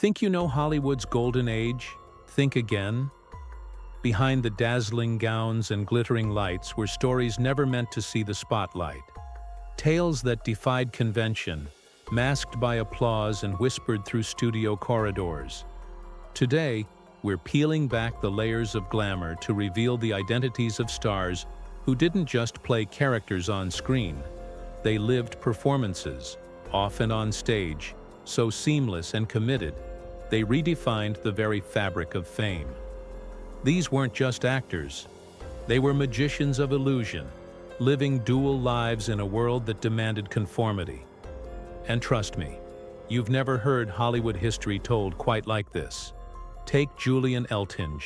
Think you know Hollywood's golden age? Think again. Behind the dazzling gowns and glittering lights were stories never meant to see the spotlight. Tales that defied convention, masked by applause and whispered through studio corridors. Today, we're peeling back the layers of glamour to reveal the identities of stars who didn't just play characters on screen. They lived performances, often on stage, so seamless and committed, they redefined the very fabric of fame. These weren't just actors. They were magicians of illusion, living dual lives in a world that demanded conformity. And trust me, you've never heard Hollywood history told quite like this. Take Julian Eltinge.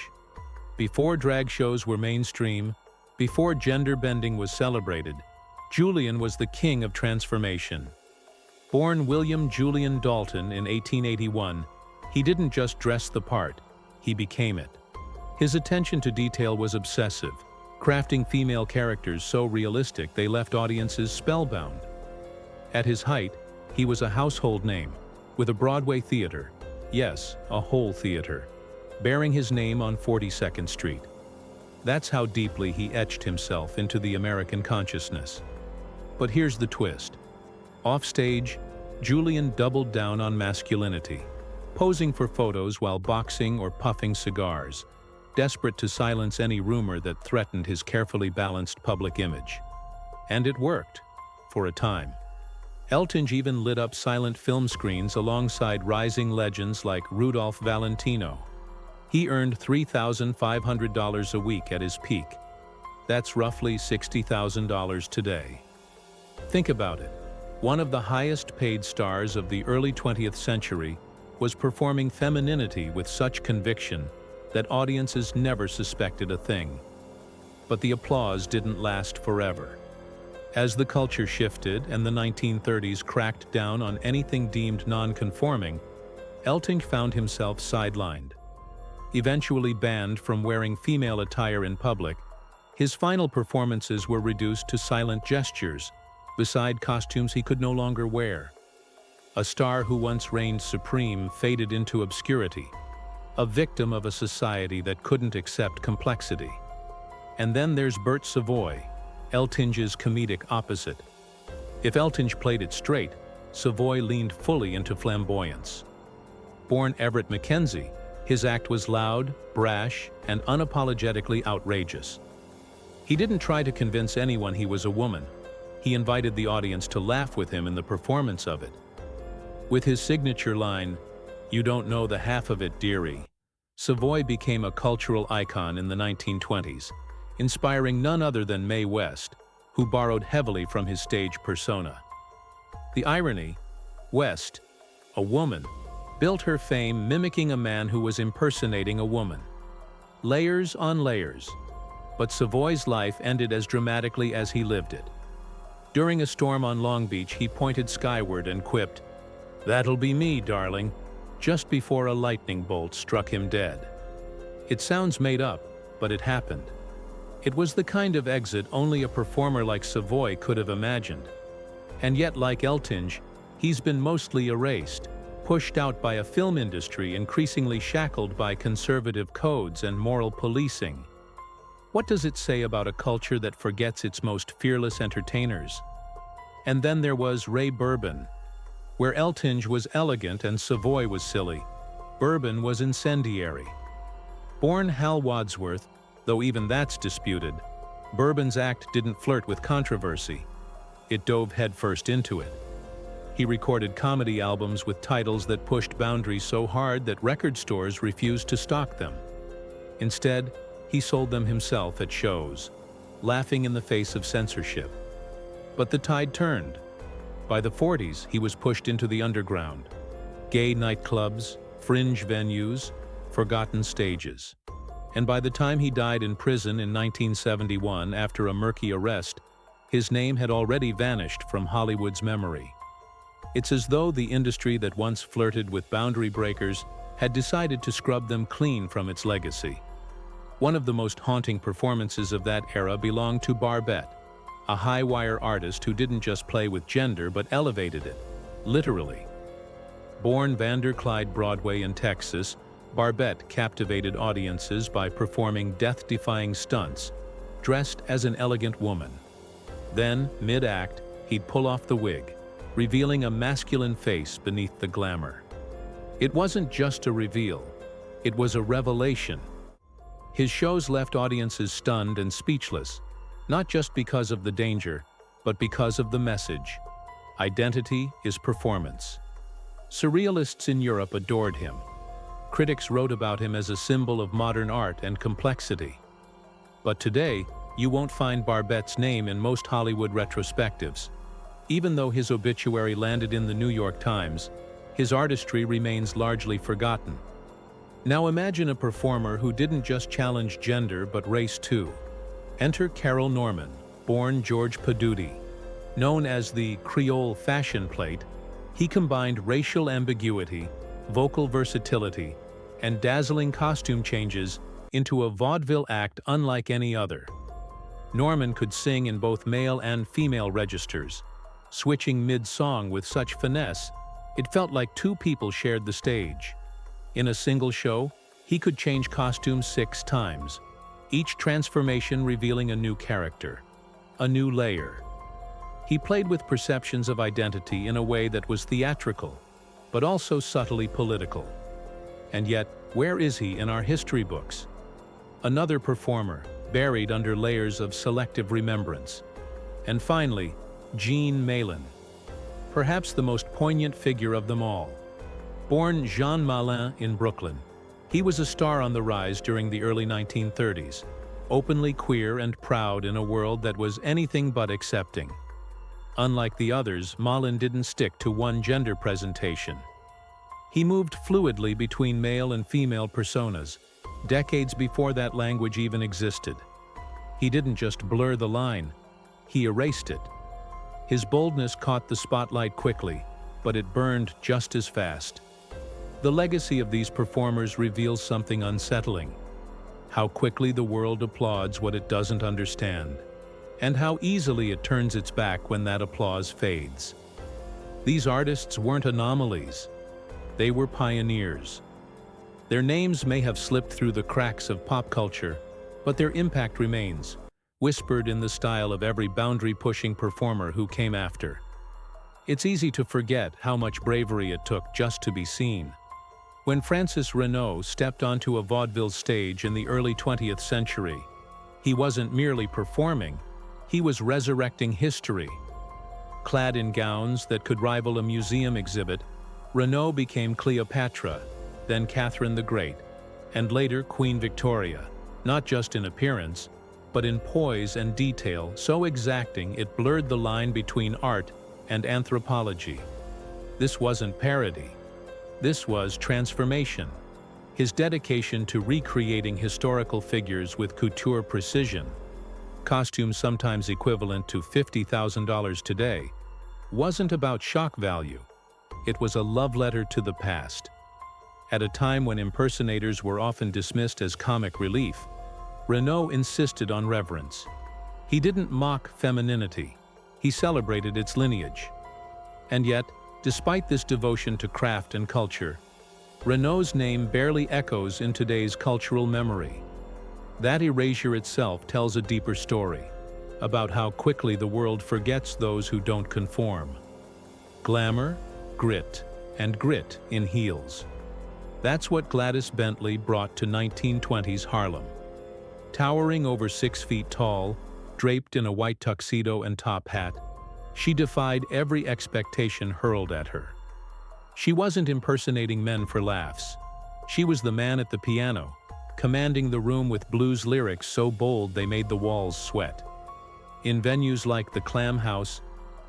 Before drag shows were mainstream, before gender bending was celebrated, Julian was the king of transformation. Born William Julian Dalton in 1881, he didn't just dress the part, he became it. His attention to detail was obsessive, crafting female characters so realistic they left audiences spellbound. At his height, he was a household name, with a Broadway theater, yes, a whole theater, bearing his name on 42nd Street. That's how deeply he etched himself into the American consciousness. But here's the twist. Offstage, Julian doubled down on masculinity, posing for photos while boxing or puffing cigars, desperate to silence any rumor that threatened his carefully balanced public image. And it worked, for a time. Eltinge even lit up silent film screens alongside rising legends like Rudolph Valentino. He earned $3,500 a week at his peak. That's roughly $60,000 today. Think about it. One of the highest-paid stars of the early 20th century was performing femininity with such conviction that audiences never suspected a thing. But the applause didn't last forever. As the culture shifted and the 1930s cracked down on anything deemed non-conforming, Eltinge found himself sidelined. Eventually banned from wearing female attire in public, his final performances were reduced to silent gestures, beside costumes he could no longer wear. A star who once reigned supreme faded into obscurity, a victim of a society that couldn't accept complexity. And then there's Bert Savoy, Eltinge's comedic opposite. If Eltinge played it straight, Savoy leaned fully into flamboyance. Born Everett Mackenzie, his act was loud, brash, and unapologetically outrageous. He didn't try to convince anyone he was a woman. He invited the audience to laugh with him in the performance of it. With his signature line, "You don't know the half of it, dearie," Savoy became a cultural icon in the 1920s, inspiring none other than Mae West, who borrowed heavily from his stage persona. The irony, West, a woman, built her fame mimicking a man who was impersonating a woman. Layers on layers. But Savoy's life ended as dramatically as he lived it. During a storm on Long Beach, he pointed skyward and quipped, "That'll be me, darling," just before a lightning bolt struck him dead. It sounds made up, but it happened. It was the kind of exit only a performer like Savoy could have imagined. And yet, like Eltinge, he's been mostly erased, pushed out by a film industry increasingly shackled by conservative codes and moral policing. What does it say about a culture that forgets its most fearless entertainers? And then there was Ray Bourbon. Where Eltinge was elegant and Savoy was silly, Bourbon was incendiary. Born Hal Wadsworth, though even that's disputed, Bourbon's act didn't flirt with controversy. It dove headfirst into it. He recorded comedy albums with titles that pushed boundaries so hard that record stores refused to stock them. Instead, he sold them himself at shows, laughing in the face of censorship. But the tide turned. By the 40s, he was pushed into the underground. Gay nightclubs, fringe venues, forgotten stages. And by the time he died in prison in 1971 after a murky arrest, his name had already vanished from Hollywood's memory. It's as though the industry that once flirted with boundary breakers had decided to scrub them clean from its legacy. One of the most haunting performances of that era belonged to Barbette, a high-wire artist who didn't just play with gender but elevated it, literally. Born Vanderclyde Broadway in Texas, Barbette captivated audiences by performing death-defying stunts, dressed as an elegant woman. Then, mid-act, he'd pull off the wig, revealing a masculine face beneath the glamour. It wasn't just a reveal, it was a revelation. His shows left audiences stunned and speechless, not just because of the danger, but because of the message. Identity is performance. Surrealists in Europe adored him. Critics wrote about him as a symbol of modern art and complexity. But today, you won't find Barbette's name in most Hollywood retrospectives. Even though his obituary landed in the New York Times, his artistry remains largely forgotten. Now imagine a performer who didn't just challenge gender but race too. Enter Carol Norman, born George Paduti. Known as the Creole fashion plate, he combined racial ambiguity, vocal versatility, and dazzling costume changes into a vaudeville act unlike any other. Norman could sing in both male and female registers, switching mid-song with such finesse, it felt like two people shared the stage. In a single show, he could change costumes 6 times, each transformation revealing a new character, a new layer. He played with perceptions of identity in a way that was theatrical, but also subtly political. And yet, where is he in our history books? Another performer, buried under layers of selective remembrance. And finally, Jean Malin, perhaps the most poignant figure of them all. Born Jean Malin in Brooklyn, he was a star on the rise during the early 1930s, openly queer and proud in a world that was anything but accepting. Unlike the others, Malin didn't stick to one gender presentation. He moved fluidly between male and female personas, decades before that language even existed. He didn't just blur the line, he erased it. His boldness caught the spotlight quickly, but it burned just as fast. The legacy of these performers reveals something unsettling: how quickly the world applauds what it doesn't understand, and how easily it turns its back when that applause fades. These artists weren't anomalies. They were pioneers. Their names may have slipped through the cracks of pop culture, but their impact remains, whispered in the style of every boundary-pushing performer who came after. It's easy to forget how much bravery it took just to be seen. When Francis Renaud stepped onto a vaudeville stage in the early 20th century, he wasn't merely performing, he was resurrecting history. Clad in gowns that could rival a museum exhibit, Renaud became Cleopatra, then Catherine the Great, and later Queen Victoria, not just in appearance, but in poise and detail so exacting it blurred the line between art and anthropology. This wasn't parody. This was transformation. His dedication to recreating historical figures with couture precision, costumes sometimes equivalent to $50,000 today, wasn't about shock value. It was a love letter to the past. At a time when impersonators were often dismissed as comic relief, Renaud insisted on reverence. He didn't mock femininity. He celebrated its lineage. And yet, despite this devotion to craft and culture, Renaud's name barely echoes in today's cultural memory. That erasure itself tells a deeper story, about how quickly the world forgets those who don't conform. Glamour, grit, and grit in heels. That's what Gladys Bentley brought to 1920s Harlem. Towering over 6 feet tall, draped in a white tuxedo and top hat, she defied every expectation hurled at her. She wasn't impersonating men for laughs. She was the man at the piano, commanding the room with blues lyrics so bold they made the walls sweat. In venues like the Clam House,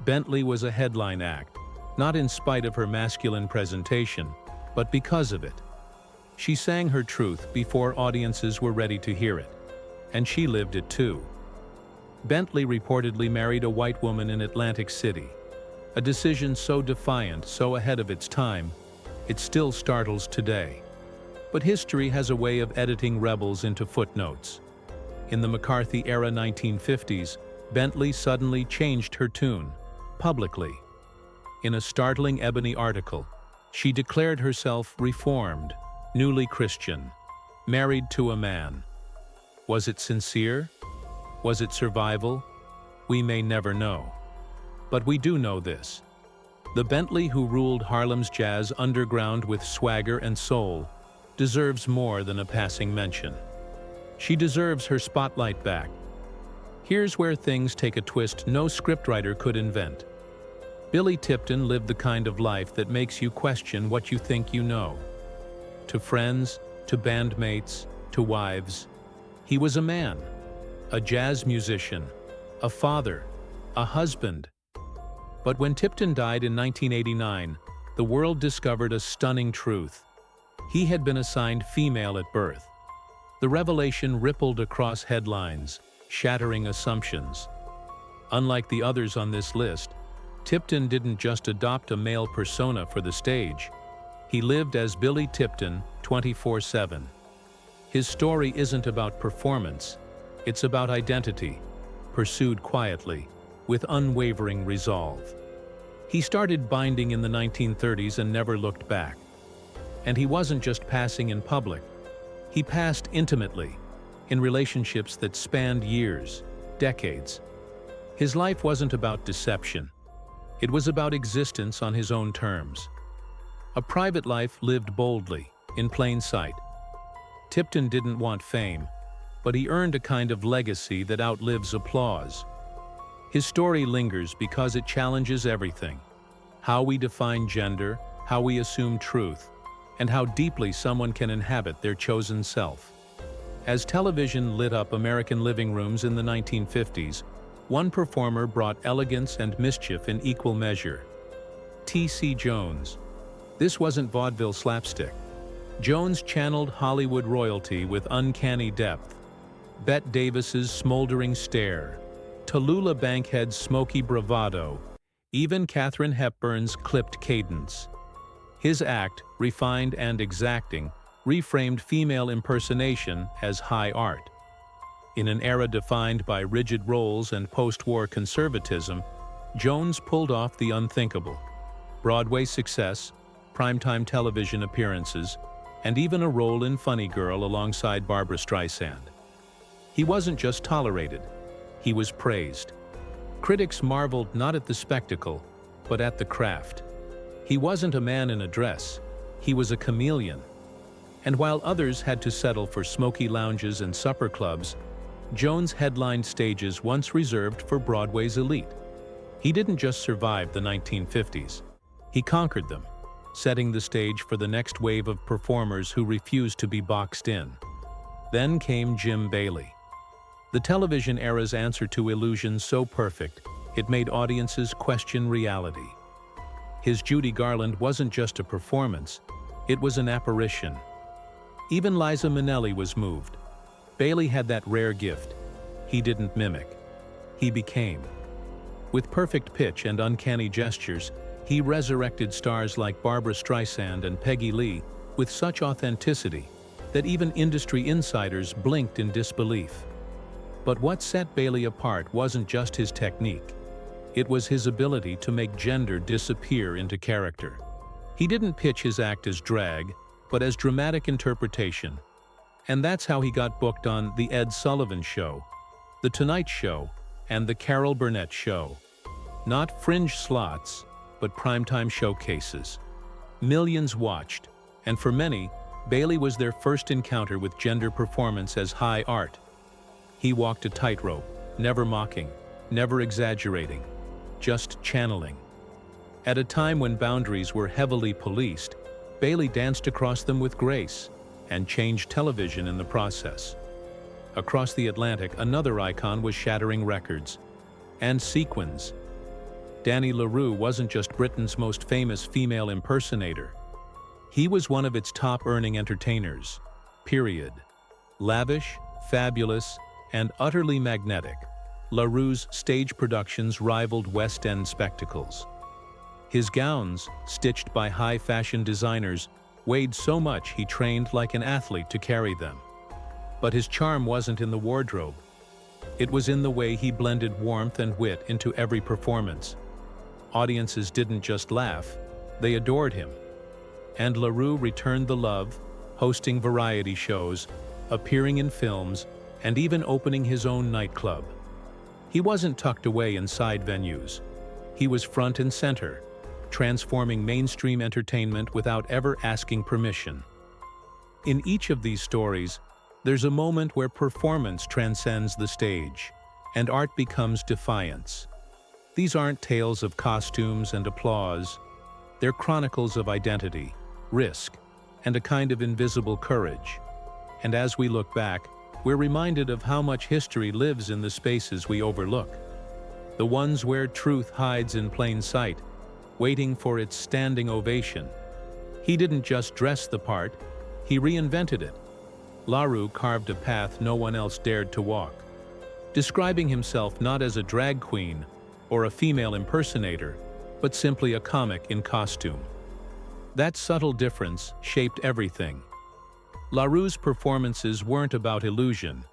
Bentley was a headline act, not in spite of her masculine presentation, but because of it. She sang her truth before audiences were ready to hear it, and she lived it too. Bentley reportedly married a white woman in Atlantic City, a decision so defiant, so ahead of its time, it still startles today. But history has a way of editing rebels into footnotes. In the McCarthy-era 1950s, Bentley suddenly changed her tune, publicly. In a startling Ebony article, She declared herself reformed, newly Christian, married to a man. Was it sincere? Was it survival? We may never know. But we do know this. The Bentley who ruled Harlem's jazz underground with swagger and soul deserves more than a passing mention. She deserves her spotlight back. Here's where things take a twist no scriptwriter could invent. Billy Tipton lived the kind of life that makes you question what you think you know. To friends, to bandmates, to wives, he was a man, a jazz musician, a father, a husband. But when Tipton died in 1989, the world discovered a stunning truth. He had been assigned female at birth. The revelation rippled across headlines, shattering assumptions. Unlike the others on this list, Tipton didn't just adopt a male persona for the stage. He lived as Billy Tipton 24/7. His story isn't about performance, it's about identity, pursued quietly, with unwavering resolve. He started binding in the 1930s and never looked back. And he wasn't just passing in public. He passed intimately, in relationships that spanned years, decades. His life wasn't about deception. It was about existence on his own terms. A private life lived boldly, in plain sight. Tipton didn't want fame, but he earned a kind of legacy that outlives applause. His story lingers because it challenges everything: how we define gender, how we assume truth, and how deeply someone can inhabit their chosen self. As television lit up American living rooms in the 1950s, one performer brought elegance and mischief in equal measure: T.C. Jones. This wasn't vaudeville slapstick. Jones channeled Hollywood royalty with uncanny depth. Bette Davis's smoldering stare, Tallulah Bankhead's smoky bravado, even Katharine Hepburn's clipped cadence. His act, refined and exacting, reframed female impersonation as high art. In an era defined by rigid roles and post-war conservatism, Jones pulled off the unthinkable. Broadway success, primetime television appearances, and even a role in Funny Girl alongside Barbra Streisand. He wasn't just tolerated, he was praised. Critics marveled not at the spectacle, but at the craft. He wasn't a man in a dress, he was a chameleon. And while others had to settle for smoky lounges and supper clubs, Jones headlined stages once reserved for Broadway's elite. He didn't just survive the 1950s, he conquered them, setting the stage for the next wave of performers who refused to be boxed in. Then came Jim Bailey. The television era's answer to illusion so perfect, it made audiences question reality. His Judy Garland wasn't just a performance, it was an apparition. Even Liza Minnelli was moved. Bailey had that rare gift. He didn't mimic. He became. With perfect pitch and uncanny gestures, he resurrected stars like Barbra Streisand and Peggy Lee with such authenticity that even industry insiders blinked in disbelief. But what set Bailey apart wasn't just his technique. It was his ability to make gender disappear into character. He didn't pitch his act as drag, but as dramatic interpretation. And that's how he got booked on The Ed Sullivan Show, The Tonight Show, and The Carol Burnett Show. Not fringe slots, but primetime showcases. Millions watched, and for many, Bailey was their first encounter with gender performance as high art. He walked a tightrope, never mocking, never exaggerating, just channeling. At a time when boundaries were heavily policed, Bailey danced across them with grace, and changed television in the process. Across the Atlantic, another icon was shattering records. And sequins. Danny LaRue wasn't just Britain's most famous female impersonator. He was one of its top-earning entertainers. Period. Lavish, fabulous, and utterly magnetic, LaRue's stage productions rivaled West End spectacles. His gowns, stitched by high-fashion designers, weighed so much he trained like an athlete to carry them. But his charm wasn't in the wardrobe. It was in the way he blended warmth and wit into every performance. Audiences didn't just laugh, they adored him. and LaRue returned the love, hosting variety shows, appearing in films, and even opening his own nightclub. He wasn't tucked away in side venues. He was front and center, transforming mainstream entertainment without ever asking permission. In each of these stories, there's a moment where performance transcends the stage, and art becomes defiance. These aren't tales of costumes and applause. They're chronicles of identity, risk, and a kind of invisible courage. And as we look back, we're reminded of how much history lives in the spaces we overlook. The ones where truth hides in plain sight, waiting for its standing ovation. He didn't just dress the part, he reinvented it. LaRue carved a path no one else dared to walk, describing himself not as a drag queen or a female impersonator, but simply a comic in costume. That subtle difference shaped everything. LaRue's performances weren't about illusion.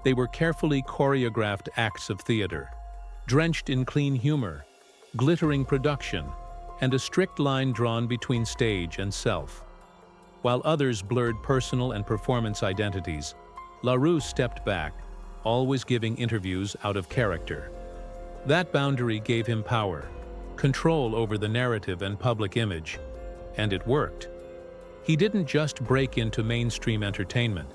They were carefully choreographed acts of theater, drenched in clean humor, glittering production, and a strict line drawn between stage and self. While others blurred personal and performance identities, LaRue stepped back, always giving interviews out of character. That boundary gave him power, control over the narrative and public image, and it worked. He didn't just break into mainstream entertainment.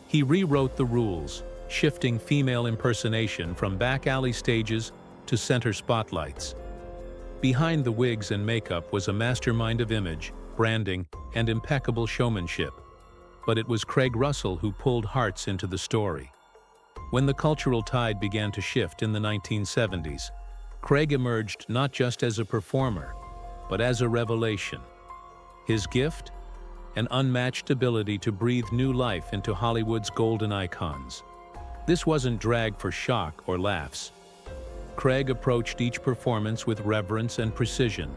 He rewrote the rules, shifting female impersonation from back alley stages to center spotlights. Behind the wigs and makeup was a mastermind of image, branding, and impeccable showmanship. But it was Craig Russell who pulled hearts into the story. When the cultural tide began to shift in the 1970s, Craig emerged not just as a performer, but as a revelation. His gift? An unmatched ability to breathe new life into Hollywood's golden icons. This wasn't drag for shock or laughs. Craig approached each performance with reverence and precision,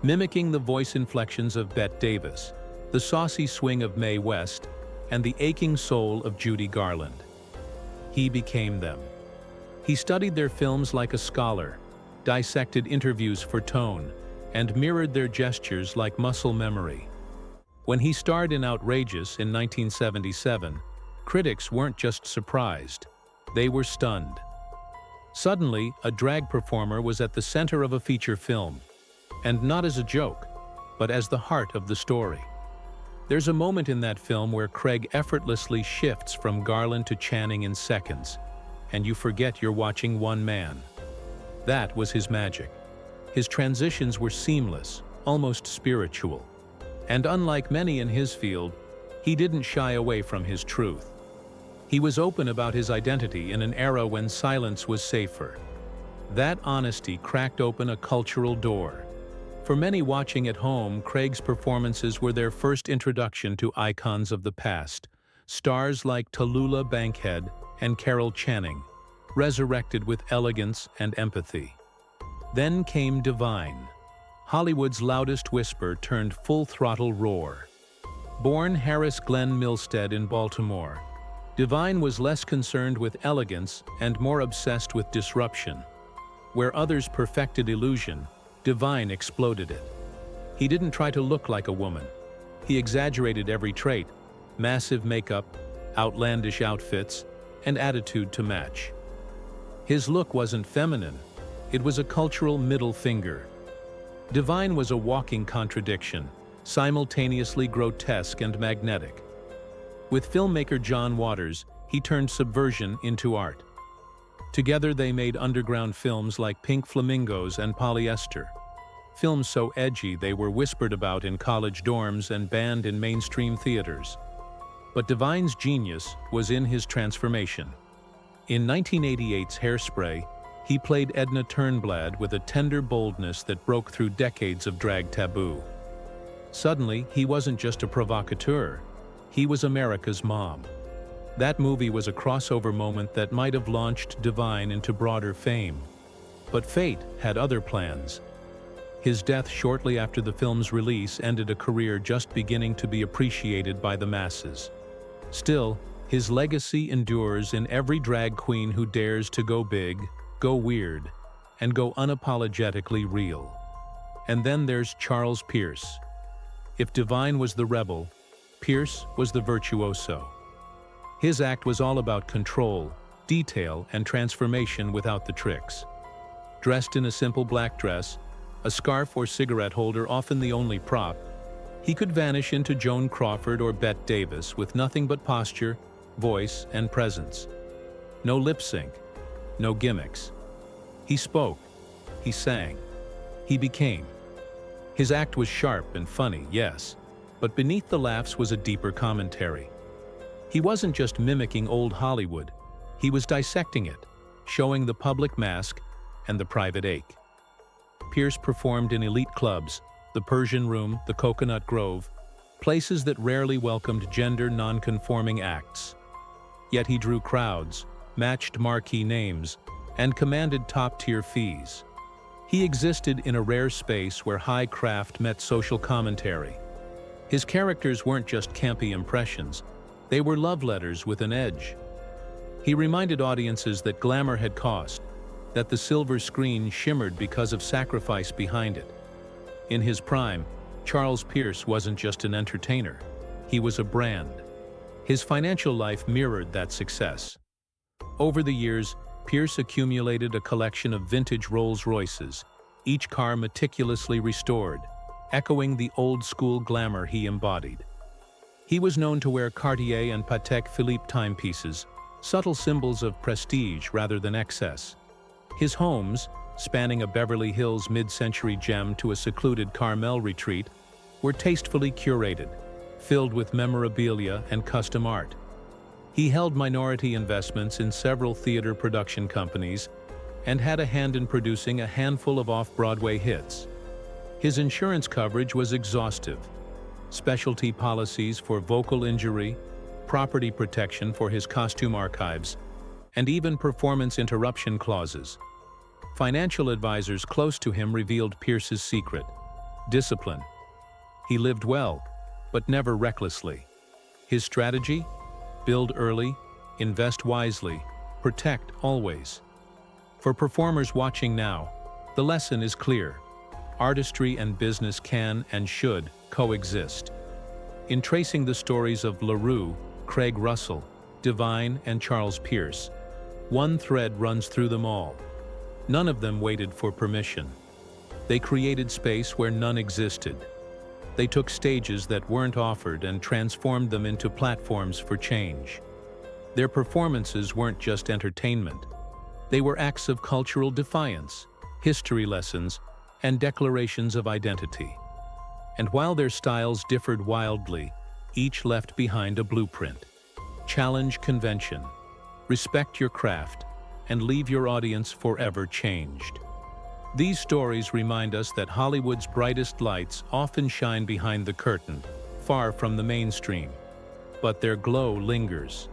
mimicking the voice inflections of Bette Davis, the saucy swing of Mae West, and the aching soul of Judy Garland. He became them. He studied their films like a scholar, dissected interviews for tone, and mirrored their gestures like muscle memory. When he starred in Outrageous in 1977, critics weren't just surprised, they were stunned. Suddenly, a drag performer was at the center of a feature film, and not as a joke, but as the heart of the story. There's a moment in that film where Craig effortlessly shifts from Garland to Channing in seconds, and you forget you're watching one man. That was his magic. His transitions were seamless, almost spiritual. And unlike many in his field, he didn't shy away from his truth. He was open about his identity in an era when silence was safer. That honesty cracked open a cultural door. For many watching at home, Craig's performances were their first introduction to icons of the past, stars like Tallulah Bankhead and Carol Channing, resurrected with elegance and empathy. Then came Divine, Hollywood's loudest whisper turned full-throttle roar. Born Harris Glenn Milstead in Baltimore, Divine was less concerned with elegance and more obsessed with disruption. Where others perfected illusion, Divine exploded it. He didn't try to look like a woman. He exaggerated every trait: massive makeup, outlandish outfits, and attitude to match. His look wasn't feminine, it was a cultural middle finger. Divine was a walking contradiction, simultaneously grotesque and magnetic. With filmmaker John Waters, he turned subversion into art. Together they made underground films like Pink Flamingos and Polyester. Films so edgy they were whispered about in college dorms and banned in mainstream theaters. But Divine's genius was in his transformation. In 1988's Hairspray, he played Edna Turnblad with a tender boldness that broke through decades of drag taboo. Suddenly, he wasn't just a provocateur, he was America's mom. That movie was a crossover moment that might have launched Divine into broader fame. But fate had other plans. His death shortly after the film's release ended a career just beginning to be appreciated by the masses. Still, his legacy endures in every drag queen who dares to go big, go weird, and go unapologetically real. And then there's Charles Pierce. If Divine was the rebel, Pierce was the virtuoso. His act was all about control, detail, and transformation without the tricks. Dressed in a simple black dress, a scarf or cigarette holder often the only prop, he could vanish into Joan Crawford or Bette Davis with nothing but posture, voice, and presence. No lip sync, no gimmicks. He spoke, he sang, he became. His act was sharp and funny, yes, but beneath the laughs was a deeper commentary. He wasn't just mimicking old Hollywood, he was dissecting it, showing the public mask and the private ache. Pierce performed in elite clubs, the Persian Room, the Coconut Grove, places that rarely welcomed gender non-conforming acts. Yet he drew crowds, matched marquee names, and commanded top-tier fees. He existed in a rare space where high craft met social commentary. His characters weren't just campy impressions, they were love letters with an edge. He reminded audiences that glamour had cost, that the silver screen shimmered because of sacrifice behind it. In his prime, Charles Pierce wasn't just an entertainer, he was a brand. His financial life mirrored that success. Over the years, Pierce accumulated a collection of vintage Rolls-Royces, each car meticulously restored, echoing the old-school glamour he embodied. He was known to wear Cartier and Patek Philippe timepieces, subtle symbols of prestige rather than excess. His homes, spanning a Beverly Hills mid-century gem to a secluded Carmel retreat, were tastefully curated, filled with memorabilia and custom art. He held minority investments in several theater production companies and had a hand in producing a handful of off-Broadway hits. His insurance coverage was exhaustive. Specialty policies for vocal injury, property protection for his costume archives, and even performance interruption clauses. Financial advisors close to him revealed Pierce's secret: discipline. He lived well, but never recklessly. His strategy? Build early, invest wisely, protect always. For performers watching now, the lesson is clear. Artistry and business can and should coexist. In tracing the stories of LaRue, Craig Russell, Divine, and Charles Pierce, one thread runs through them all. None of them waited for permission. They created space where none existed. They took stages that weren't offered and transformed them into platforms for change. Their performances weren't just entertainment. They were acts of cultural defiance, history lessons, and declarations of identity. And while their styles differed wildly, each left behind a blueprint. Challenge convention, respect your craft, and leave your audience forever changed. These stories remind us that Hollywood's brightest lights often shine behind the curtain, far from the mainstream. But their glow lingers.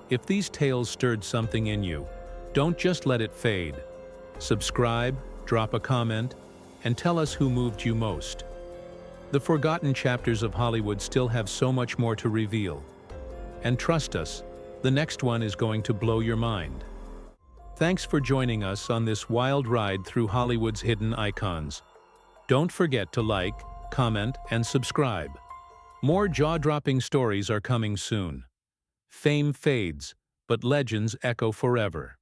If these tales stirred something in you, don't just let it fade. Subscribe, drop a comment, and tell us who moved you most. The forgotten chapters of Hollywood still have so much more to reveal. And trust us, the next one is going to blow your mind. Thanks for joining us on this wild ride through Hollywood's hidden icons. Don't forget to like, comment, and subscribe. More jaw-dropping stories are coming soon. Fame fades, but legends echo forever.